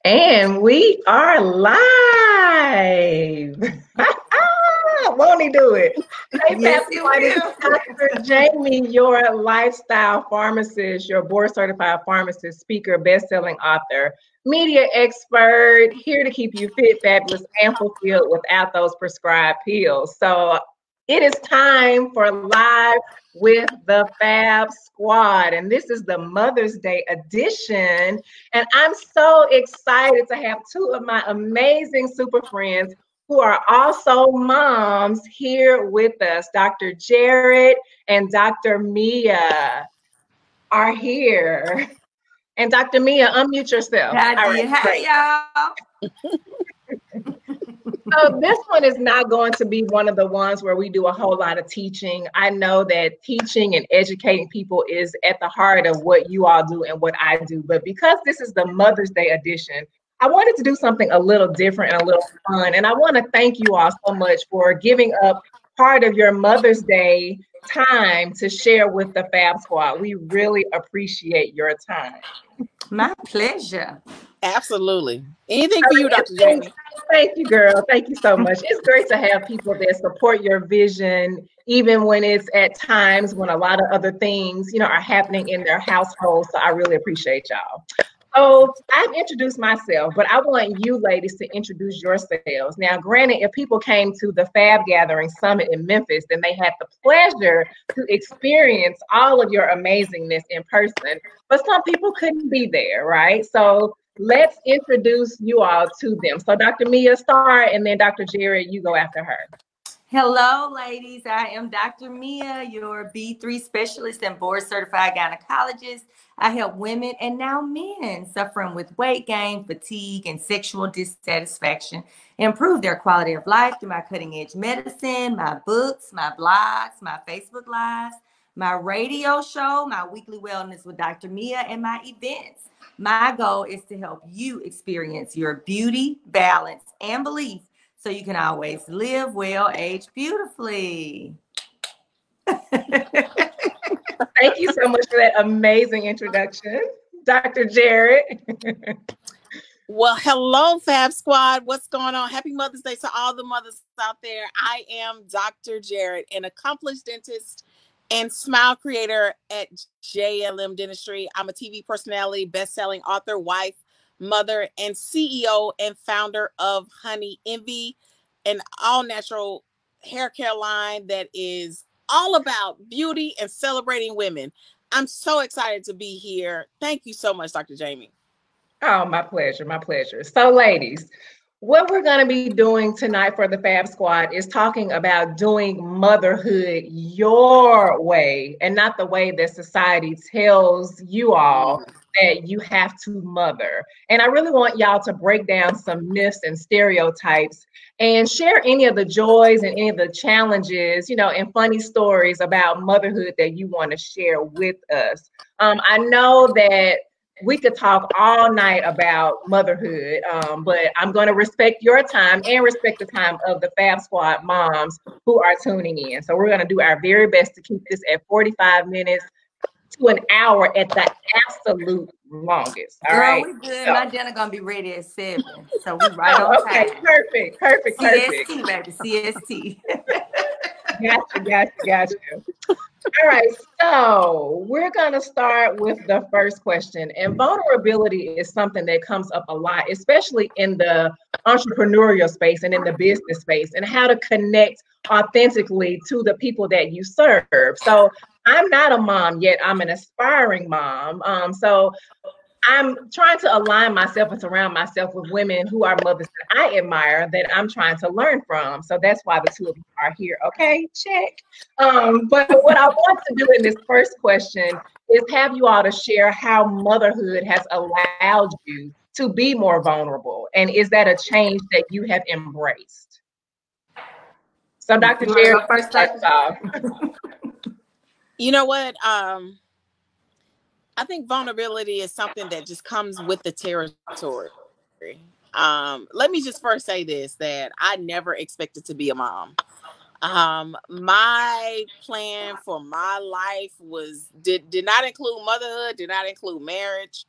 And we are live. Won't he do it? Hey, Yes, he Pastor, will. Dr. Jamie, your lifestyle pharmacist, your board certified pharmacist, speaker, best-selling author, media expert, here to keep you fit, fabulous, and fulfilled without those prescribed pills. So it is time for Live with the Fab Squad. And this is the Mother's Day edition. And I'm so excited to have two of my amazing super friends who are also moms here with us. Dr. Jarrett and Dr. Mia are here. And Dr. Mia, unmute yourself. Hi, All right, hey, great. y'all. So this one is not going to be one of the ones where we do a whole lot of teaching. I know that teaching and educating people is at the heart of what you all do and what I do. But because this is the Mother's Day edition, I wanted to do something a little different and a little fun. And I want to thank you all so much for giving up part of your Mother's Day time to share with the Fab Squad. We really appreciate your time. My pleasure. Absolutely. Anything for you, Dr. Jamie. Thank you, girl. Thank you so much. It's great to have people that support your vision, even when it's at times when a lot of other things, are happening in their household. So I really appreciate y'all. So I've introduced myself, but I want you ladies to introduce yourselves. Now, granted, if people came to the Fab Gathering Summit in Memphis, then they had the pleasure to experience all of your amazingness in person, but some people couldn't be there, right? So let's introduce you all to them. So Dr. Mia, start, and then Dr. Jarrett, you go after her. Hello, ladies. I am Dr. Mia, your B3 specialist and board certified gynecologist. I help women and now men suffering with weight gain, fatigue, and sexual dissatisfaction improve their quality of life through my cutting edge medicine, my books, my blogs, my Facebook Lives, my radio show, my weekly wellness with Dr. Mia, and my events. My goal is to help you experience your beauty, balance, and belief so you can always live well, age beautifully. Thank you so much for that amazing introduction, Dr. Jarrett. Well, hello, Fab Squad. What's going on? Happy Mother's Day to all the mothers out there. I am Dr. Jarrett, an accomplished dentist and smile creator at JLM Dentistry. I'm a TV personality, best-selling author, wife, mother, and CEO and founder of Honey Envy, an all-natural hair care line that is all about beauty and celebrating women. I'm so excited to be here. Thank you so much, Dr. Jamie. Oh, my pleasure, my pleasure. So ladies, what we're going to be doing tonight for the Fab Squad is talking about doing motherhood your way and not the way that society tells you all that you have to mother. And I really want y'all to break down some myths and stereotypes and share any of the joys and any of the challenges, and funny stories about motherhood that you want to share with us. I know that we could talk all night about motherhood, but I'm going to respect your time and respect the time of the Fab Squad moms who are tuning in. So we're going to do our very best to keep this at 45 minutes to an hour at the absolute longest. All right. We good. My dinner gonna be ready at 7, so we right on time. Okay, perfect. CST, baby, CST. Gotcha. All right, so we're going to start with the first question. And vulnerability is something that comes up a lot, especially in the entrepreneurial space and in the business space, and how to connect authentically to the people that you serve. So I'm not a mom yet. I'm an aspiring mom. So I'm trying to align myself and surround myself with women who are mothers that I admire, that I'm trying to learn from. So that's why the two of you are here. Okay, check. But what I want to do in this first question is have you all to share how motherhood has allowed you to be more vulnerable. And is that a change that you have embraced? So Dr. Jarrett, first off. You know what? I think vulnerability is something that just comes with the territory. Let me just first say this, that I never expected to be a mom. My plan for my life did not include motherhood, did not include marriage.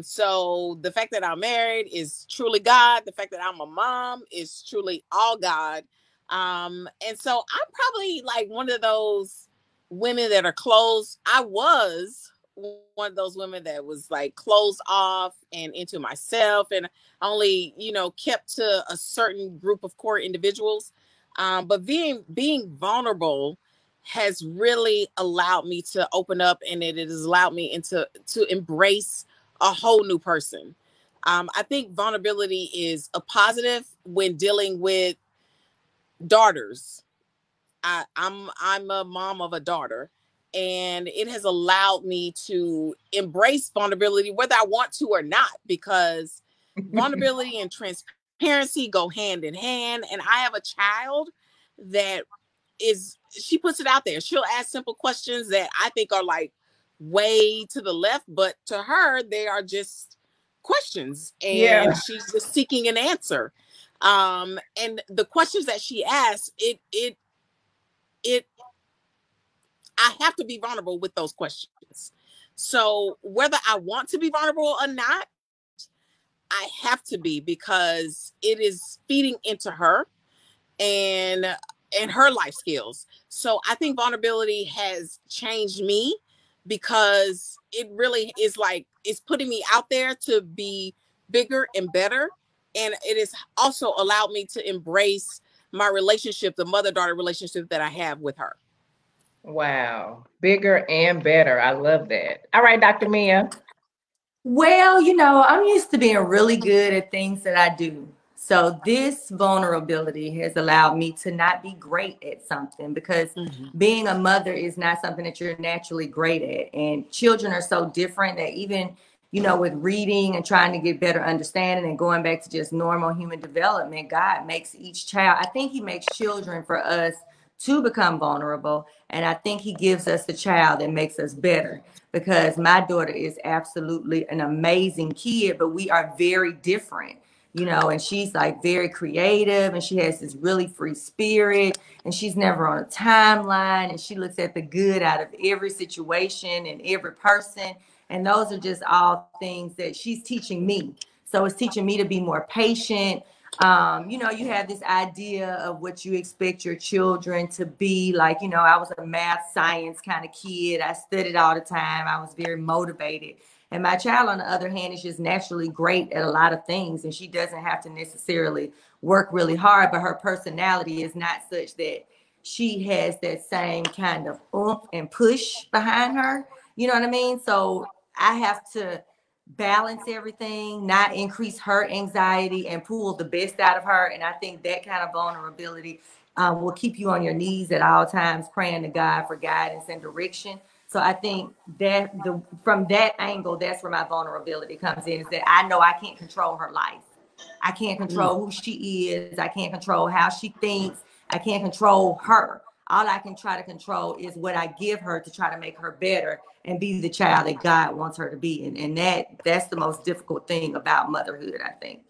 So the fact that I'm married is truly God. The fact that I'm a mom is truly all God. And so I'm probably like one of those women that are closed. I was one of those women that was like closed off and into myself, and only, kept to a certain group of core individuals. But being vulnerable has really allowed me to open up, and it has allowed me to embrace a whole new person. I think vulnerability is a positive when dealing with daughters. I'm a mom of a daughter, and it has allowed me to embrace vulnerability, whether I want to or not, because vulnerability and transparency go hand in hand. And I have a child that she puts it out there. She'll ask simple questions that I think are like way to the left, but to her, they are just questions, and Yeah. she's just seeking an answer. And the questions that she asks, I have to be vulnerable with those questions. So whether I want to be vulnerable or not, I have to be, because it is feeding into her and her life skills. So I think vulnerability has changed me, because it really is like, it's putting me out there to be bigger and better. And it has also allowed me to embrace my relationship, the mother-daughter relationship that I have with her. Wow. Bigger and better. I love that. All right, Dr. Mia. Well, I'm used to being really good at things that I do. So this vulnerability has allowed me to not be great at something, because being a mother is not something that you're naturally great at. And children are so different that even, with reading and trying to get better understanding and going back to just normal human development, God makes each child, I think he makes children for us to become vulnerable. And I think he gives us the child that makes us better, because my daughter is absolutely an amazing kid, but we are very different, and she's like very creative, and she has this really free spirit, and she's never on a timeline, and she looks at the good out of every situation and every person. And those are just all things that she's teaching me. So it's teaching me to be more patient. You have this idea of what you expect your children to be like. I was a math science kind of kid. I studied all the time. I was very motivated. And my child, on the other hand, is just naturally great at a lot of things. And she doesn't have to necessarily work really hard, but her personality is not such that she has that same kind of oomph and push behind her. You know what I mean? So I have to balance everything, not increase her anxiety, and pull the best out of her. And I think that kind of vulnerability will keep you on your knees at all times, praying to God for guidance and direction. So I think that from that angle, that's where my vulnerability comes in, is that I know I can't control her life. I can't control who she is. I can't control how she thinks. I can't control her. All I can try to control is what I give her to try to make her better and be the child that God wants her to be. And that's the most difficult thing about motherhood, I think,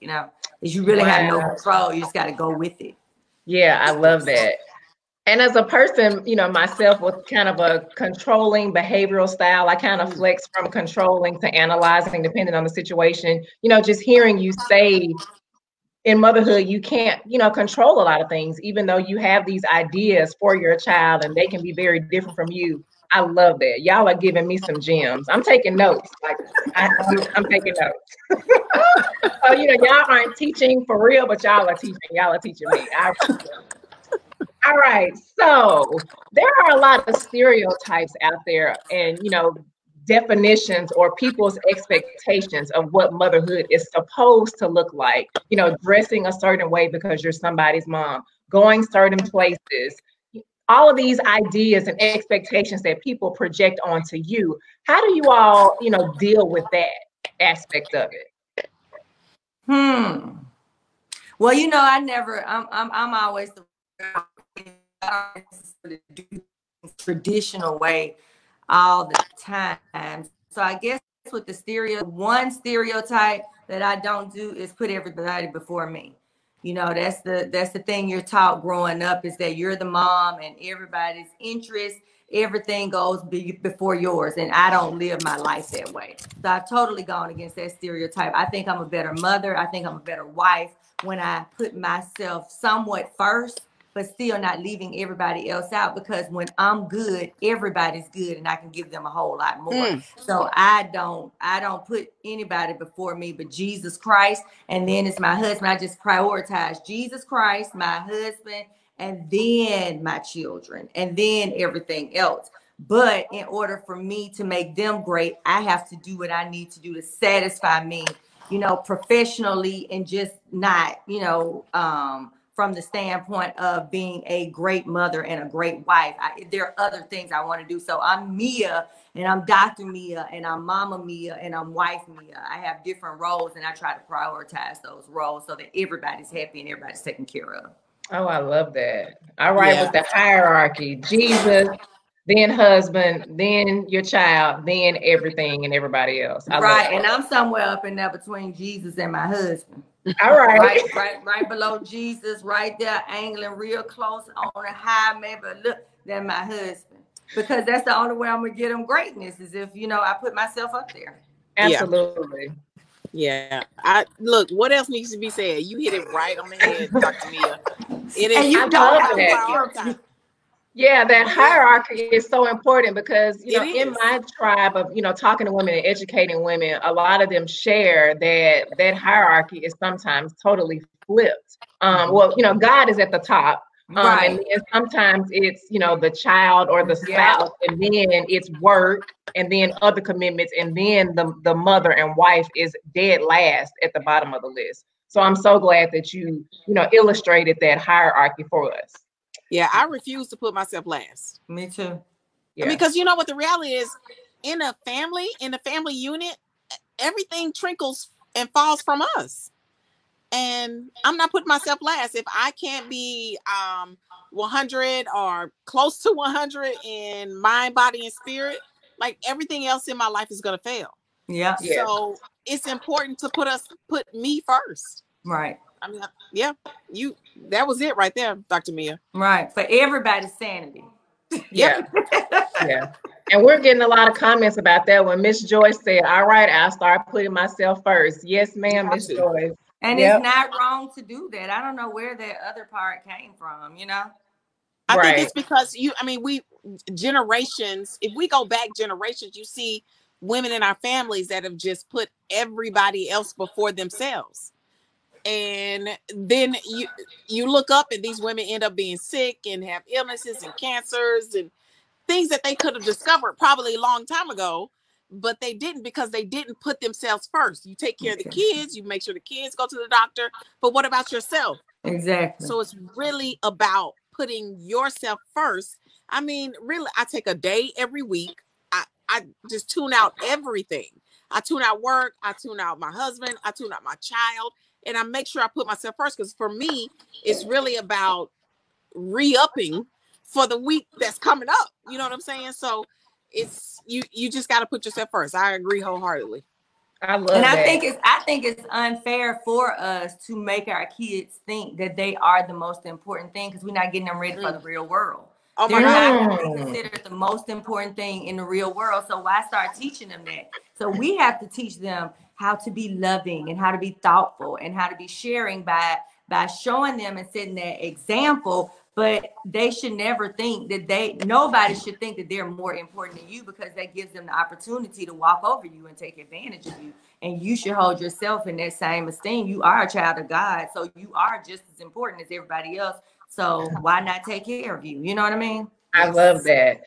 is you really have no control. You just got to go with it. Yeah, I love that. And as a person, myself with kind of a controlling behavioral style, I kind of flex from controlling to analyzing depending on the situation. Just hearing you say in motherhood, you can't, control a lot of things, even though you have these ideas for your child and they can be very different from you. I love that. Y'all are giving me some gems. I'm taking notes. Like I'm taking notes. So, y'all aren't teaching for real, but y'all are teaching. Y'all are teaching me. All right. So there are a lot of stereotypes out there and, definitions or people's expectations of what motherhood is supposed to look like, dressing a certain way because you're somebody's mom, going certain places, all of these ideas and expectations that people project onto you. How do you all, deal with that aspect of it? Well, I'm always the traditional way all the time. So I guess with the one stereotype that I don't do is put everybody before me. That's the thing you're taught growing up, is that you're the mom and everybody's interest everything goes before yours, and I don't live my life that way. So I've totally gone against that stereotype. I think I'm a better mother. I think I'm a better wife when I put myself somewhat first, but still not leaving everybody else out, because when I'm good, everybody's good, and I can give them a whole lot more. So I don't put anybody before me but Jesus Christ, and then it's my husband. I just prioritize Jesus Christ, my husband, and then my children, and then everything else. But in order for me to make them great, I have to do what I need to do to satisfy me, professionally, and just not, from the standpoint of being a great mother and a great wife. There are other things I want to do. So I'm Mia, and I'm Dr. Mia, and I'm Mama Mia, and I'm Wife Mia. I have different roles, and I try to prioritize those roles so that everybody's happy and everybody's taken care of. Oh, I love that. All right, with the hierarchy, Jesus, then husband, then your child, then everything and everybody else. Right, and I'm somewhere up in there between Jesus and my husband. All right. Right below Jesus, right there, angling real close on a high, maybe look, than my husband. Because that's the only way I'm gonna get him greatness, is if I put myself up there. Absolutely. Yeah. Look, what else needs to be said? You hit it right on the head, Dr. Mia. It is. And you don't have to prioritize. Yeah, that hierarchy is so important, because, in my tribe of, talking to women and educating women, a lot of them share that hierarchy is sometimes totally flipped. Well, God is at the top. Right. And then sometimes it's, the child or the spouse, and then it's work, and then other commitments, and then the mother and wife is dead last at the bottom of the list. So I'm so glad that you illustrated that hierarchy for us. Yeah, I refuse to put myself last. Me too. Yeah. Because you know what the reality is, in a family unit, everything trickles and falls from us. And I'm not putting myself last. If I can't be 100 or close to 100 in mind, body, and spirit, like, everything else in my life is going to fail. Yeah. So it's important to put me first. Right. I mean, that was it right there, Dr. Mia. Right. For everybody's sanity. Yeah. And we're getting a lot of comments about that when Miss Joyce said, all right, I'll start putting myself first. Yes, ma'am, Miss Joyce. And it's not wrong to do that. I don't know where that other part came from, I think it's because generations, if we go back generations, you see women in our families that have just put everybody else before themselves. And then you look up, and these women end up being sick and have illnesses and cancers and things that they could have discovered probably a long time ago, but they didn't, because they didn't put themselves first. You take care of the kids, you make sure the kids go to the doctor, but what about yourself? Exactly. So it's really about putting yourself first. I mean, really, I take a day every week. I just tune out everything. I tune out work, I tune out my husband, I tune out my child, and I make sure I put myself first, because for me, it's really about re-upping for the week that's coming up. You know what I'm saying? So it's you just got to put yourself first. I agree wholeheartedly. I love that. I think it's unfair for us to make our kids think that they are the most important thing, because we're not getting them ready for the real world. Oh They're not going to be considered the most important thing in the real world. So why start teaching them that? So we have to teach them how to be loving and how to be thoughtful and how to be sharing by showing them and setting that example. But they should never think that nobody should think that they're more important than you, because that gives them the opportunity to walk over you and take advantage of you. And you should hold yourself in that same esteem. You are a child of God, so you are just as important as everybody else. So why not take care of you? You know what I mean? I love that.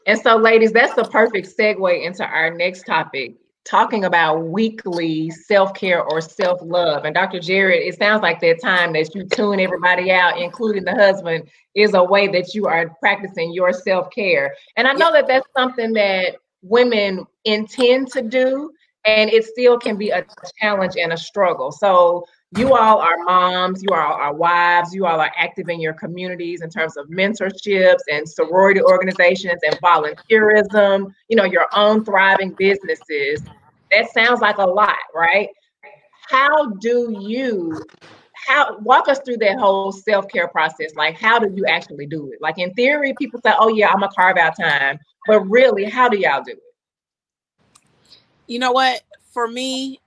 And so, ladies, that's the perfect segue into our next topic, talking about weekly self-care or self-love. And Dr. Jarrett, it sounds like that time that you tune everybody out, including the husband, is a way that you are practicing your self-care. And I know that that's something that women intend to do, and it still can be a challenge and a struggle. So you all are moms, you all are wives, you all are active in your communities in terms of mentorships and sorority organizations and volunteerism, your own thriving businesses. That sounds like a lot, right? How do you how, walk us through that whole self-care process. Like, how do you actually do it? Like, in theory, people say, oh yeah, I'm gonna carve out time, but really, how do y'all do it? You know what? For me,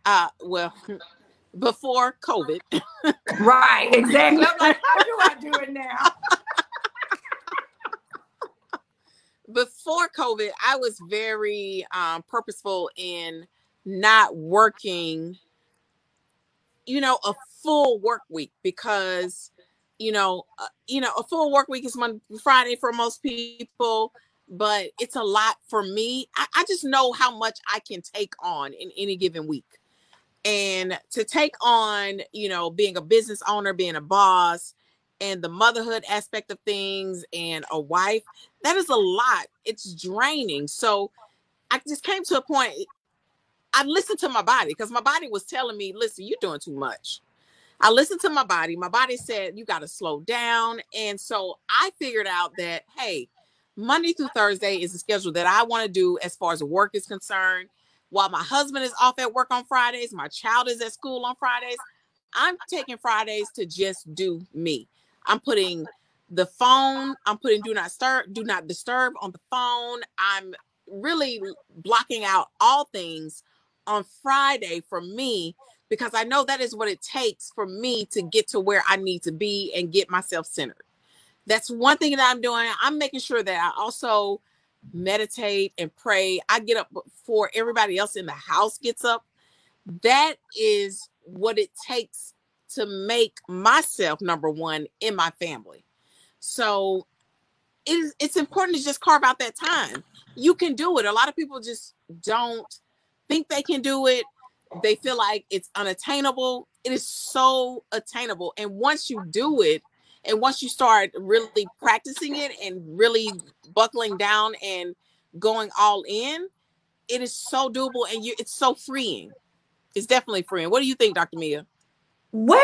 well, before COVID. Right, exactly. I'm like, how do I do it now? Before COVID, I was very purposeful in not working, a full work week, because, a full work week is Monday, Friday for most people, but it's a lot for me. I just know how much I can take on in any given week. And to take on, being a business owner, being a boss, and the motherhood aspect of things, and a wife, that is a lot. It's draining. So I just came to a point, I listened to my body, because my body was telling me, listen, you're doing too much. I listened to my body. My body said, you got to slow down. And so I figured out that, hey, Monday through Thursday is the schedule that I want to do as far as work is concerned. While my husband is off at work on Fridays, my child is at school on Fridays, I'm taking Fridays to just do me. I'm putting the phone, I'm putting do not disturb on the phone. I'm really blocking out all things on Friday for me, because I know that is what it takes for me to get to where I need to be and get myself centered. That's one thing that I'm doing. I'm making sure that I also meditate and pray. I get up before everybody else in the house gets up. That is what it takes to make myself number one in my family. So it's important to just carve out that time. You can do it. A lot of people just don't think they can do it. They feel like it's unattainable. It is so attainable. And once you do it, and once you start really practicing it and really buckling down and going all in, it is so doable, and it's so freeing. It's definitely freeing. What do you think, Dr. Mia? Well,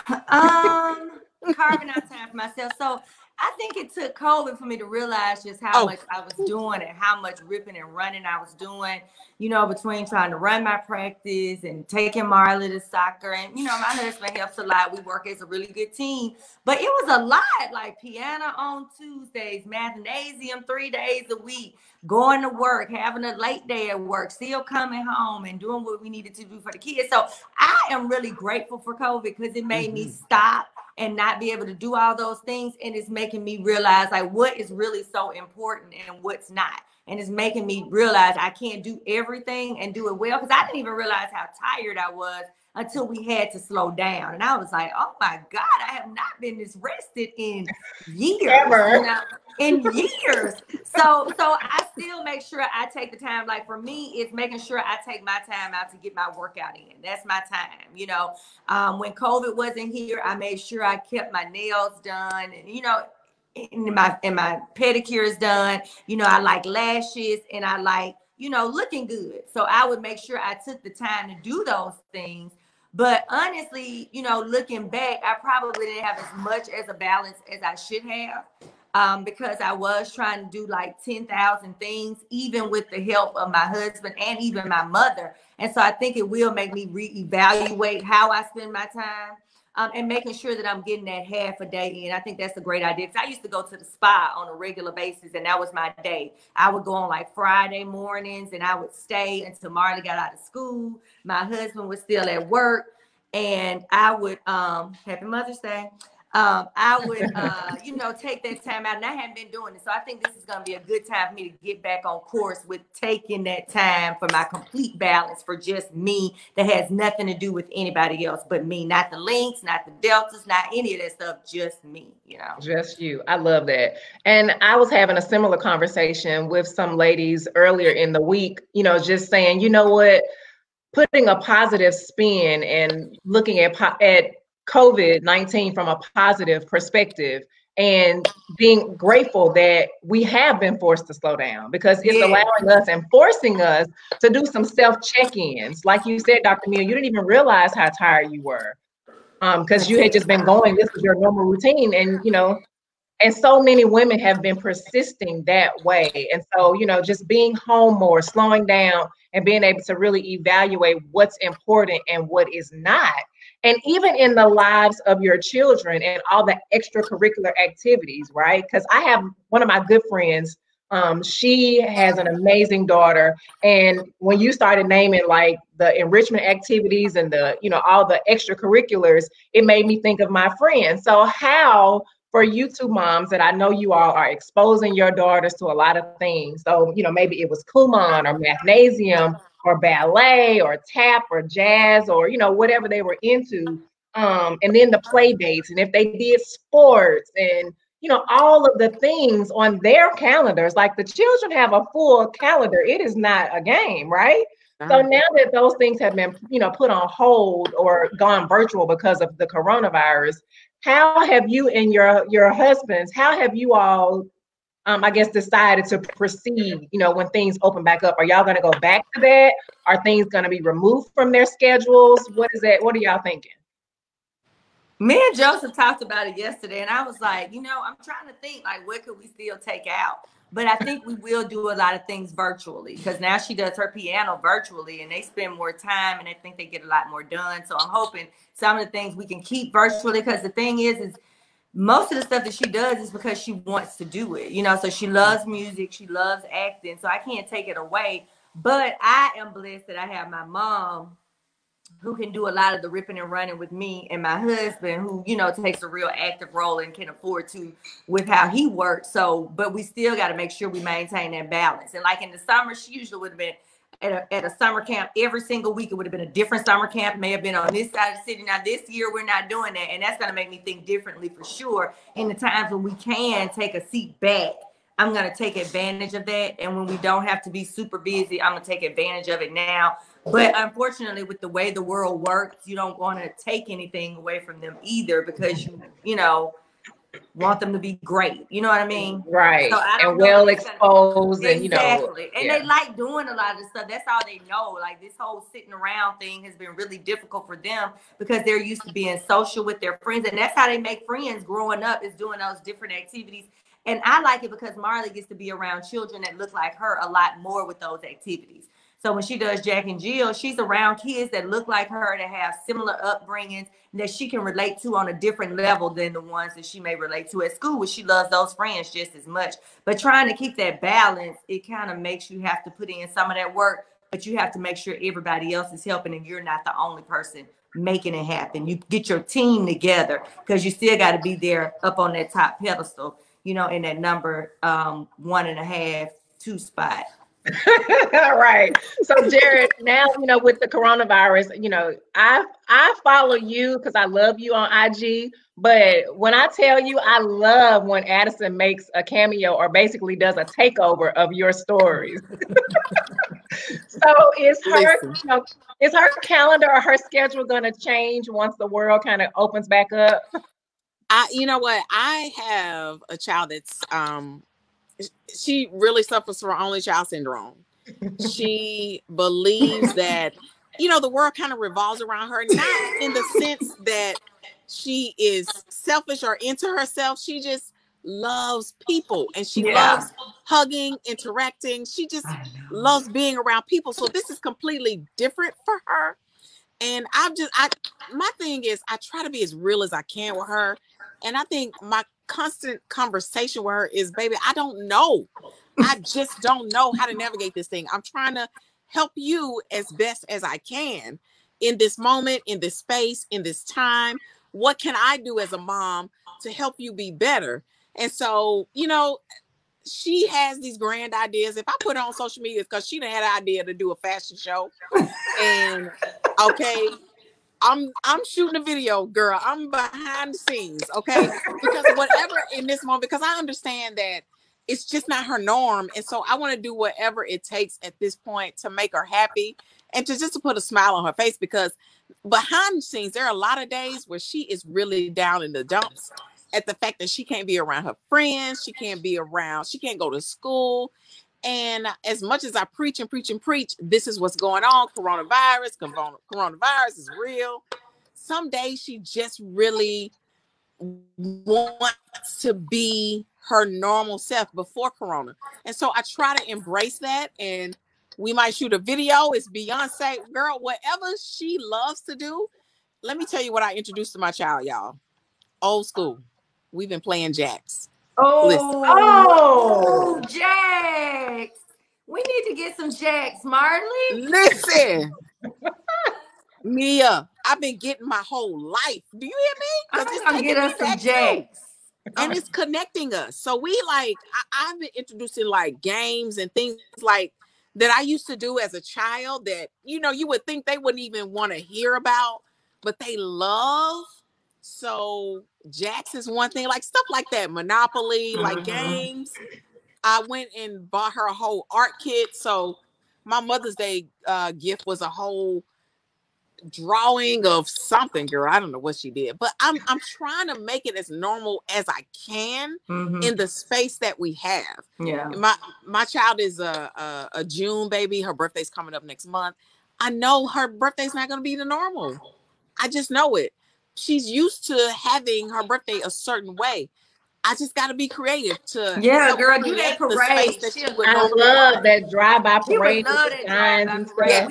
carving out time for myself. So I think it took COVID for me to realize just how much I was doing and how much ripping and running I was doing, between trying to run my practice and taking Marley to soccer. And, my husband helps a lot. We work as a really good team. But it was a lot, like piano on Tuesdays, mathnasium 3 days a week, going to work, having a late day at work, still coming home and doing what we needed to do for the kids. So I am really grateful for COVID, because it made me stop and not be able to do all those things. And it's making me realize like what is really so important and what's not. And it's making me realize I can't do everything and do it well, because I didn't even realize how tired I was until we had to slow down. And I was like, oh my God, I have not been this rested in years. Ever. In years. So I still make sure I take the time. Like for me, it's making sure I take my time out to get my workout in. That's my time. When COVID wasn't here, I made sure I kept my nails done, and my pedicures done. I like lashes, and I like, looking good. So I would make sure I took the time to do those things. But honestly, looking back, I probably didn't have as much as a balance as I should have, because I was trying to do like 10,000 things, even with the help of my husband and even my mother. And so I think it will make me reevaluate how I spend my time. And making sure that I'm getting that half a day in. I think that's a great idea. Because I used to go to the spa on a regular basis, and that was my day. I would go on like Friday mornings, and I would stay until Marley got out of school. My husband was still at work, and I would, Happy Mother's Day. I would, take that time out, and I haven't been doing it. So I think this is going to be a good time for me to get back on course with taking that time for my complete balance for just me, that has nothing to do with anybody else but me. Not the links, not the deltas, not any of that stuff, just me, Just you. I love that. And I was having a similar conversation with some ladies earlier in the week, just saying, you know what, putting a positive spin and looking at COVID-19 from a positive perspective, and being grateful that we have been forced to slow down, because it's allowing us and forcing us to do some self-check-ins. Like you said, Dr. Mia, you didn't even realize how tired you were, because you had just been going, this was your normal routine. And, And so many women have been persisting that way. And so, just being home more, slowing down, and being able to really evaluate what's important and what is not. And even in the lives of your children and all the extracurricular activities, right? Because I have one of my good friends, she has an amazing daughter. And when you started naming like the enrichment activities and all the extracurriculars, it made me think of my friend. So how, for you two moms that I know you all are exposing your daughters to a lot of things. So, maybe it was Kumon or mathnasium or ballet or tap or jazz or, whatever they were into. And then the play dates, and if they did sports and, all of the things on their calendars, like the children have a full calendar. It is not a game, right? So now that those things have been, put on hold or gone virtual because of the coronavirus, how have you and your husbands, how have you all, I guess, decided to proceed, when things open back up? Are y'all going to go back to that? Are things going to be removed from their schedules? What is that? What are y'all thinking? Me and Joseph talked about it yesterday, and I was like, I'm trying to think, like, what could we still take out? But I think we will do a lot of things virtually, because now she does her piano virtually, and they spend more time, and I think they get a lot more done. So I'm hoping some of the things we can keep virtually, because the thing is most of the stuff that she does is because she wants to do it, so she loves music, she loves acting, so I can't take it away. But I am blessed that I have my mom, who can do a lot of the ripping and running with me, and my husband, who, takes a real active role and can afford to with how he works. So, but we still got to make sure we maintain that balance. And like in the summer, she usually would have been at a summer camp every single week. It would have been a different summer camp, may have been on this side of the city. Now this year, we're not doing that. And that's going to make me think differently for sure. In the times when we can take a seat back, I'm going to take advantage of that. And when we don't have to be super busy, I'm going to take advantage of it now. But unfortunately, with the way the world works, you don't want to take anything away from them either, because you want them to be great. You know what I mean? Right. So I don't and know well exposed and exactly. And yeah. they like doing a lot of stuff. That's all they know. Like this whole sitting around thing has been really difficult for them, because they're used to being social with their friends, and that's how they make friends growing up, is doing those different activities. And I like it because Marley gets to be around children that look like her a lot more with those activities. So when she does Jack and Jill, she's around kids that look like her, that have similar upbringings, that she can relate to on a different level than the ones that she may relate to at school, where she loves those friends just as much. But trying to keep that balance, it kind of makes you have to put in some of that work, but you have to make sure everybody else is helping and you're not the only person making it happen. You get your team together, because you still got to be there up on that top pedestal, in that number 1.5, 2 spot. Right. So Jarrett, now, with the coronavirus, I follow you because I love you on IG. But when I tell you, I love when Addison makes a cameo or basically does a takeover of your stories. So is her calendar or her schedule going to change once the world kind of opens back up? You know what? I have a child that's she really suffers from only child syndrome. She believes that, the world kind of revolves around her, not in the sense that she is selfish or into herself. She just loves people, and she loves hugging, interacting. She just loves being around people. So this is completely different for her. And my thing is, I try to be as real as I can with her. And I think my constant conversation with her is, baby, I don't know. I just don't know how to navigate this thing. I'm trying to help you as best as I can in this moment, in this space, in this time. What can I do as a mom to help you be better? And so, she has these grand ideas. If I put her on social media, it's because she done had an idea to do a fashion show. And okay, I'm shooting a video, girl. I'm behind the scenes, okay? Because whatever in this moment, because I understand that it's just not her norm. And so I want to do whatever it takes at this point to make her happy and to put a smile on her face, because behind the scenes, there are a lot of days where she is really down in the dumps at the fact that she can't be around her friends. She can't go to school. And as much as I preach and preach and preach, this is what's going on. Coronavirus is real. Some days she just really wants to be her normal self before Corona. And so I try to embrace that. And we might shoot a video. It's Beyonce. Girl, whatever she loves to do. Let me tell you what I introduced to my child, y'all. Old school. We've been playing jacks. Oh, Jax. We need to get some Jax, Marley. Listen. Mia, I've been getting my whole life. Do you hear me? I'm gonna get us some Jax. And it's connecting us. So we I've been introducing like games and things like that I used to do as a child that, you know, you would think they wouldn't even want to hear about, but they love. So Jax is one thing, like stuff like that, Monopoly, like games. I went and bought her a whole art kit. So my Mother's Day gift was a whole drawing of something, girl. I don't know what she did, but I'm trying to make it as normal as I can in the space that we have. Yeah. My child is a June baby. Her birthday's coming up next month. I know her birthday's not going to be the normal. I just know it. She's used to having her birthday a certain way. I just got to be creative to girl, do that parade. I love that drive-by parade. She would love that drive-by parade.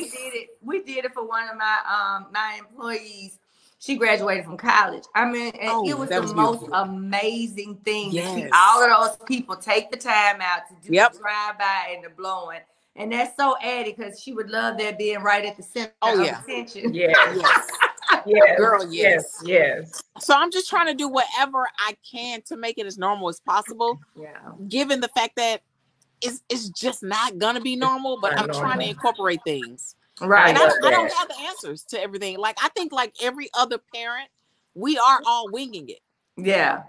We did it for one of my employees. She graduated from college. I mean, and it was the most amazing thing to see all of those people take the time out to do the drive-by and the blowing. And that's so added because she would love that being right at the center of attention. Yes. Girl, yes. So I'm just trying to do whatever I can to make it as normal as possible. Yeah. Given the fact that it's just not gonna be normal, but I'm trying to incorporate things. Right. And I don't have the answers to everything. Like I think like every other parent, we are all winging it. Yeah.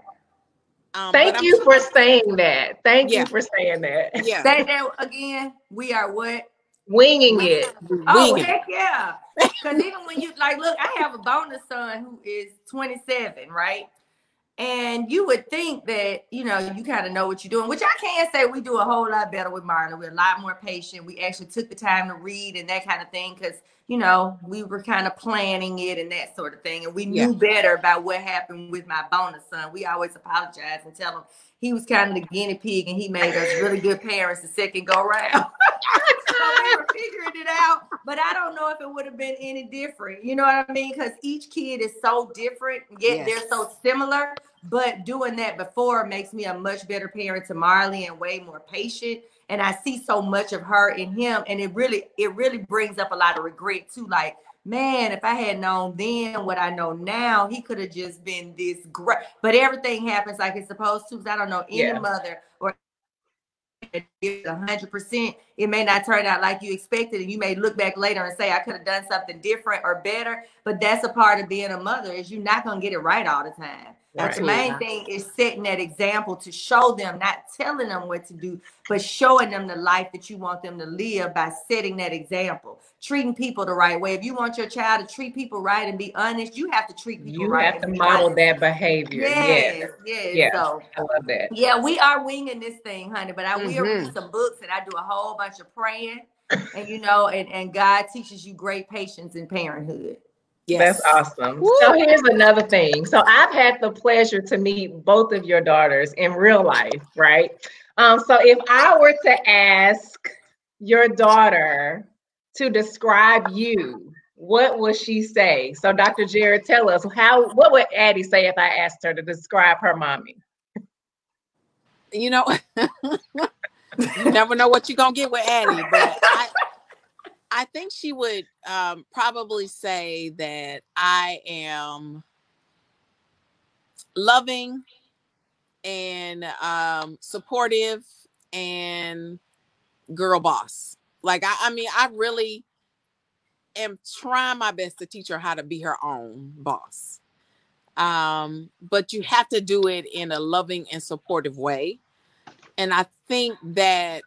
Thank you for saying that. Thank you for saying that. Yeah. Say that again. We are what? Winging it. Oh, heck yeah. Because even when you, like, look, I have a bonus son who is 27, right? And you would think that, you know, you kind of know what you're doing, which I can say we do a whole lot better with Marlon. We're a lot more patient. We actually took the time to read and that kind of thing because, you know, we were kind of planning it and that sort of thing. And we knew better about what happened with my bonus son. We always apologize and tell him he was kind of the guinea pig and he made us really good parents the second go round. So we were figuring it out, but I don't know if it would have been any different. You know what I mean? Because each kid is so different, yet they're so similar. But doing that before makes me a much better parent to Marley and way more patient. And I see so much of her in him, and it really brings up a lot of regret too. Like, man, if I had known then what I know now, he could have just been this great. But everything happens like it's supposed to. I don't know any mother or 100%, it may not turn out like you expected, and you may look back later and say I could have done something different or better. But that's a part of being a mother, is you're not gonna get it right all the time. But the main thing is setting that example to show them, not telling them what to do, but showing them the life that you want them to live by setting that example, treating people the right way. If you want your child to treat people right and be honest, you have to treat people right. You have to model that behavior. Yes. So I love that. Yeah, we are winging this thing, honey, but I will read some books and I do a whole bunch of praying and, you know, and God teaches you great patience in parenthood. Yes. That's awesome. Woo. So here's another thing. So I've had the pleasure to meet both of your daughters in real life, right? So if I were to ask your daughter to describe you, what would she say? So Dr. Jarrett, tell us what would Addie say if I asked her to describe her mommy? You know, you never know what you're gonna get with Addie, but I think she would probably say that I am loving and supportive and girl boss. Like, I mean, I really am trying my best to teach her how to be her own boss. But you have to do it in a loving and supportive way. And I think that,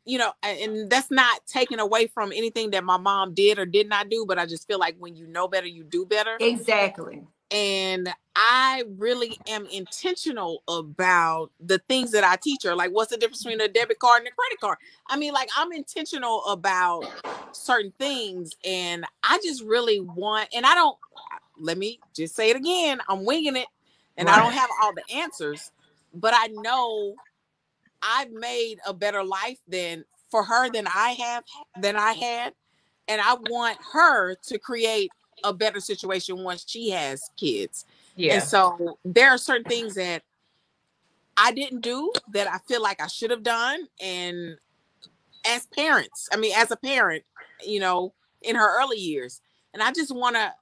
you know, and that's not taken away from anything that my mom did or did not do, but I just feel like when you know better, you do better. Exactly. And I really am intentional about the things that I teach her. Like, what's the difference between a debit card and a credit card? I mean, like, I'm intentional about certain things, and I just really want, and let me just say it again, I'm winging it. And I don't have all the answers, but I know I've made a better life for her than I had. And I want her to create a better situation once she has kids. Yeah. And so there are certain things that I didn't do that I feel like I should have done. And as a parent, in her early years. And I just want to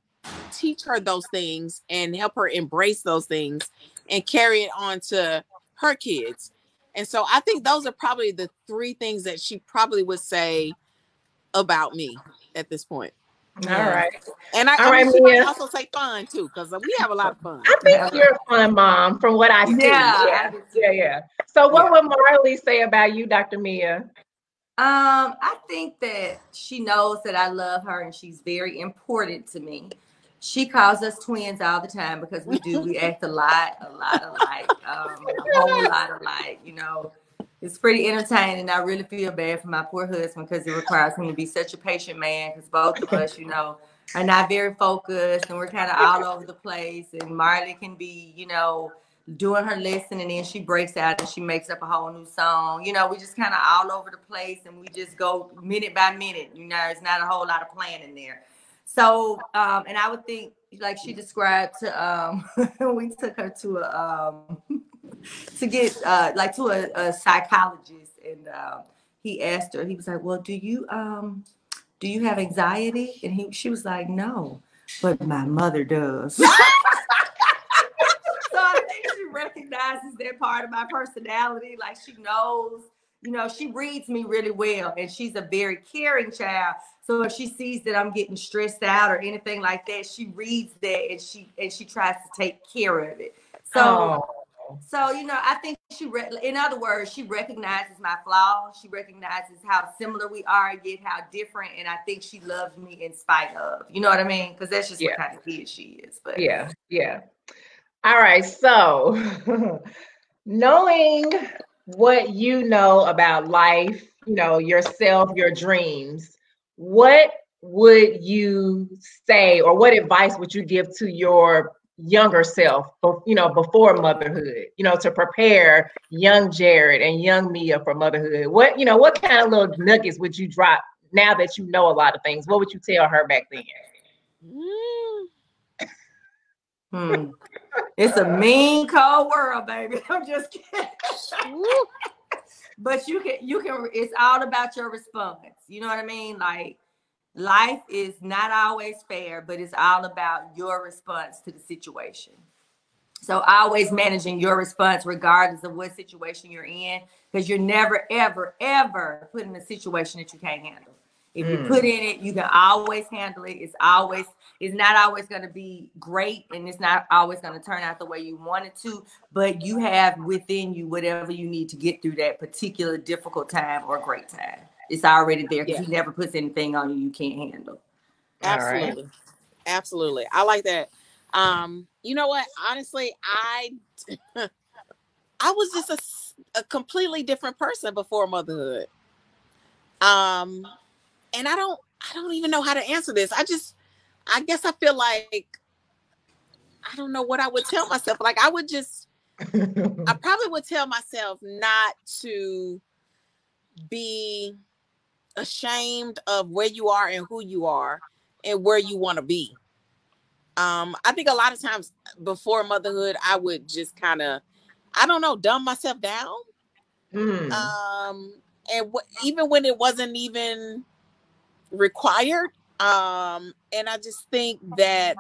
teach her those things and help her embrace those things and carry it on to her kids. And so I think those are probably the 3 things that she probably would say about me at this point. All right. And she might also say fun too, because we have a lot of fun. I think you're a fun mom from what I see. Yeah. So what would Marley say about you, Dr. Mia? I think that she knows that I love her and she's very important to me. She calls us twins all the time because we act a lot alike, a whole lot alike, It's pretty entertaining. I really feel bad for my poor husband because it requires him to be such a patient man because both of us, are not very focused and we're kind of all over the place. And Marley can be, doing her lesson and then she breaks out and she makes up a whole new song. We just kind of all over the place and we just go minute by minute. It's not a whole lot of planning there. So, and I would think, like she described to, we took her to a psychologist, and he asked her, he was like, well, do you have anxiety? And she was like, no, but my mother does. So I think she recognizes that part of my personality. Like she knows, she reads me really well, and she's a very caring child. So if she sees that I'm getting stressed out or anything like that, she reads that and she tries to take care of it. So, I think in other words, she recognizes my flaws. She recognizes how similar we are, yet how different. And I think she loves me in spite of, you know what I mean? Because that's just what kind of kid she is. But yeah. All right. So knowing what you know about life, yourself, your dreams, what would you say, or what advice would you give to your younger self, before motherhood, to prepare young Jarrett and young Mia for motherhood? What kind of little nuggets would you drop now that you know a lot of things? What would you tell her back then? It's a mean, cold world, baby. I'm just kidding. But you can, it's all about your response. You know what I mean? Like, life is not always fair, but it's all about your response to the situation. So always managing your response regardless of what situation you're in, because you're never, ever, ever put in a situation that you can't handle. If you put in it, you can always handle it. It's not always going to be great, and it's not always going to turn out the way you want it to, but you have within you whatever you need to get through that particular difficult time or great time. It's already there because he never puts anything on you can't handle. Absolutely. Right. Absolutely. I like that. You know what? Honestly, I was just a completely different person before motherhood. And I don't even know how to answer this. I guess I feel like I don't know what I would tell myself. Like I probably would tell myself not to be ashamed of where you are and who you are and where you want to be. I think a lot of times before motherhood, I would just kind of, dumb myself down. And even when it wasn't even required. And I just think that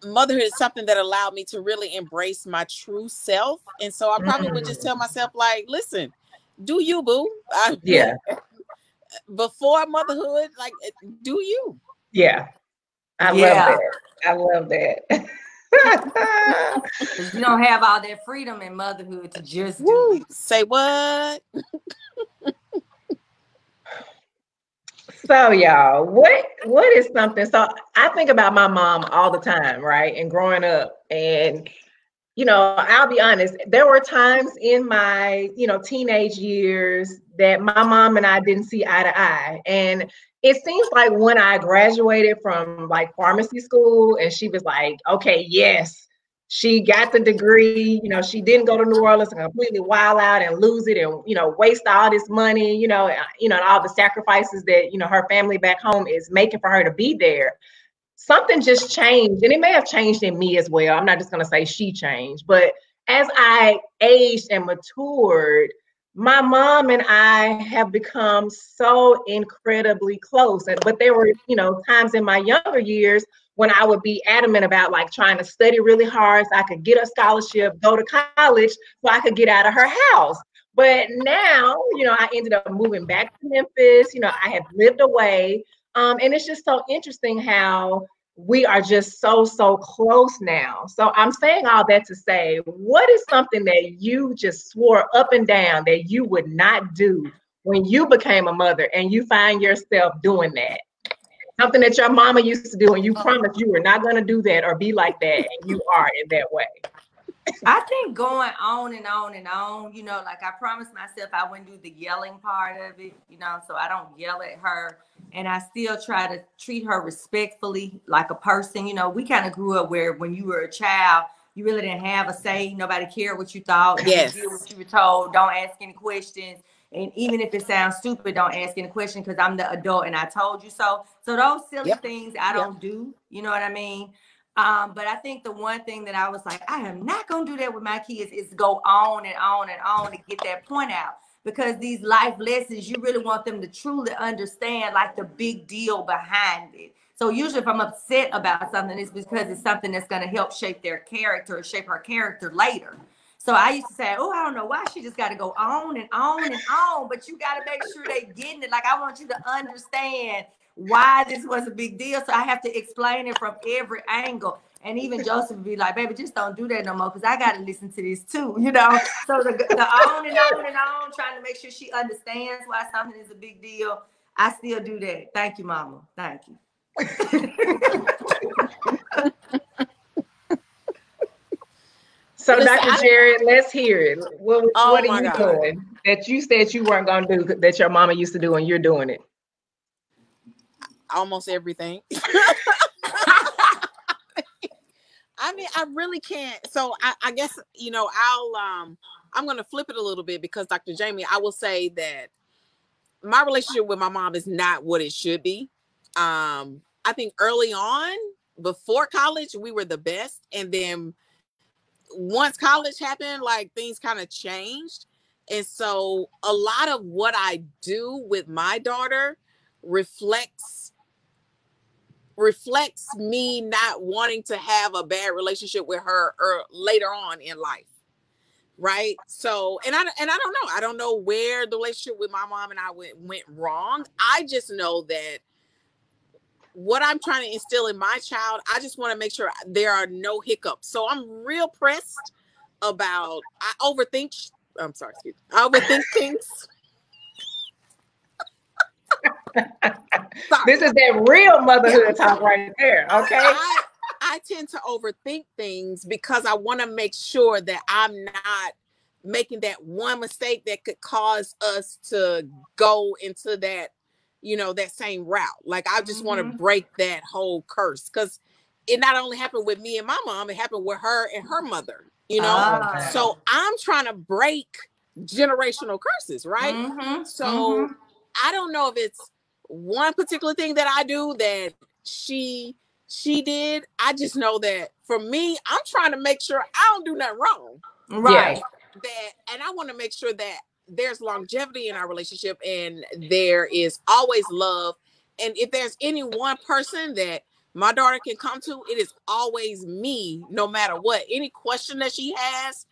motherhood is something that allowed me to really embrace my true self. And so I probably would just tell myself, like, listen, do you, boo? Before motherhood, like, do you? Yeah. I love that. You don't have all that freedom in motherhood to just do it. Say what? So y'all, what is something? So I think about my mom all the time, right? And growing up, and I'll be honest, there were times in my teenage years that my mom and I didn't see eye to eye. And it seems like when I graduated from like pharmacy school and she was like, okay, yes, She got the degree, she didn't go to New Orleans and completely wild out and lose it and, waste all this money, and all the sacrifices that, her family back home is making for her to be there. Something just changed, and it may have changed in me as well. I'm not just going to say she changed, but as I aged and matured, my mom and I have become so incredibly close. But there were, times in my younger years when I would be adamant about like trying to study really hard so I could get a scholarship, go to college so I could get out of her house. But now, I ended up moving back to Memphis. I have lived away. And it's just so interesting how we are just so close now. So I'm saying all that to say, what is something that you just swore up and down that you would not do when you became a mother and you find yourself doing that? Something that your mama used to do and you promised you were not going to do that or be like that, and you are in that way. I think going on and on and on, like I promised myself I wouldn't do the yelling part of it, so I don't yell at her. And I still try to treat her respectfully, like a person. We kind of grew up where when you were a child, you really didn't have a say. Nobody cared what you thought. Yes. You did what you were told. Don't ask any questions. And even if it sounds stupid, don't ask any question because I'm the adult and I told you so. So those silly things I don't do. You know what I mean? But I think the one thing that I was like, I am not going to do that with my kids is go on and on and on to get that point out. Because these life lessons, you really want them to truly understand like the big deal behind it. So usually if I'm upset about something, it's because it's something that's going to help shape their character or shape her character later. So I used to say, oh, I don't know why she just got to go on and on and on, but you got to make sure they getting it. Like, I want you to understand why this was a big deal. So I have to explain it from every angle. And even Joseph would be like, baby, just don't do that no more because I got to listen to this too, So the on and on and on, trying to make sure she understands why something is a big deal. I still do that. Thank you, Mama. Thank you. So, Dr. Jarrett, let's hear it. What are you doing that you said you weren't going to do that your mama used to do and you're doing it? Almost everything. I mean, I really can't. So I guess, I'm going to flip it a little bit because Dr. Jamie, I will say that my relationship with my mom is not what it should be. I think early on, before college, we were the best. And then once college happened, like things kind of changed. And so a lot of what I do with my daughter reflects me not wanting to have a bad relationship with her later on in life. Right. So, and I don't know. I don't know where the relationship with my mom and I went wrong. I just know that what I'm trying to instill in my child, I just want to make sure there are no hiccups. So I'm real pressed about, I overthink things. This is that real motherhood talk right there, okay? I tend to overthink things because I want to make sure that I'm not making that one mistake that could cause us to go into that, that same route. Like, I just want to break that whole curse because it not only happened with me and my mom, it happened with her and her mother, So I'm trying to break generational curses, right? I don't know if it's one particular thing that I do that she did. I just know that for me, I'm trying to make sure I don't do nothing wrong. Right. And I want to make sure that there's longevity in our relationship and there is always love. And if there's any one person that my daughter can come to, it is always me, no matter what. Any question that she has,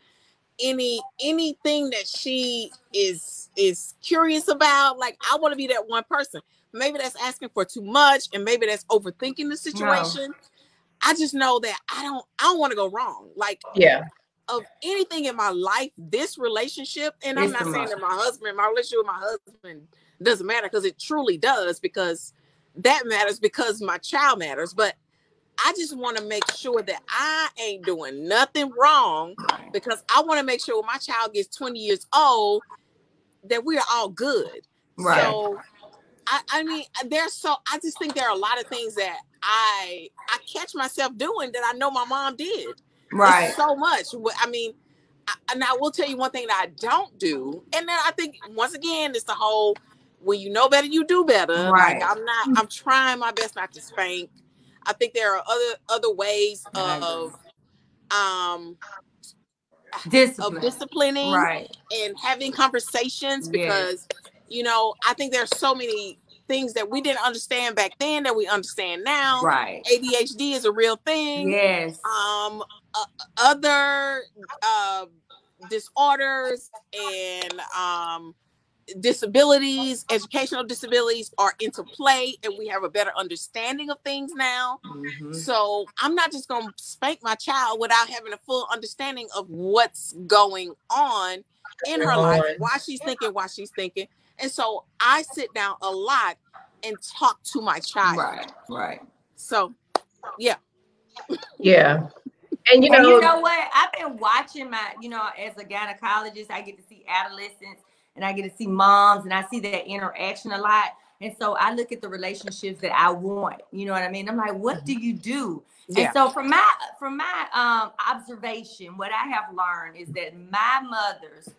anything that she is curious about, like, I want to be that one person. Maybe that's asking for too much, and maybe that's overthinking the situation. No. I just know that I don't want to go wrong. Like, of anything in my life, this relationship, and I'm not saying that my relationship with my husband doesn't matter, because it truly does, because that matters, because my child matters. But I just want to make sure that I ain't doing nothing wrong, because I want to make sure when my child gets 20 years old that we are all good. Right. So I mean, I just think there are a lot of things that I catch myself doing that I know my mom did. Right. It's so much. I mean, and I will tell you one thing that I don't do. And then I think, once again, it's the whole, when you know better, you do better. Right. Like, I'm trying my best not to spank. I think there are other ways of disciplining right, and having conversations, because I think there's so many things that we didn't understand back then that we understand now. right. ADHD is a real thing. Yes. Other disorders and disabilities, educational disabilities are into play, and we have a better understanding of things now. So I'm not just going to spank my child without having a full understanding of what's going on in her life, why she's thinking. And so I sit down a lot and talk to my child. Right. So, yeah. Yeah. And you know what? I've been watching as a gynecologist, I get to see adolescents and I get to see moms, and I see that interaction a lot. And so I look at the relationships that I want. You know what I mean? I'm like, what do you do? Yeah. And so from my observation, what I have learned is that my mothers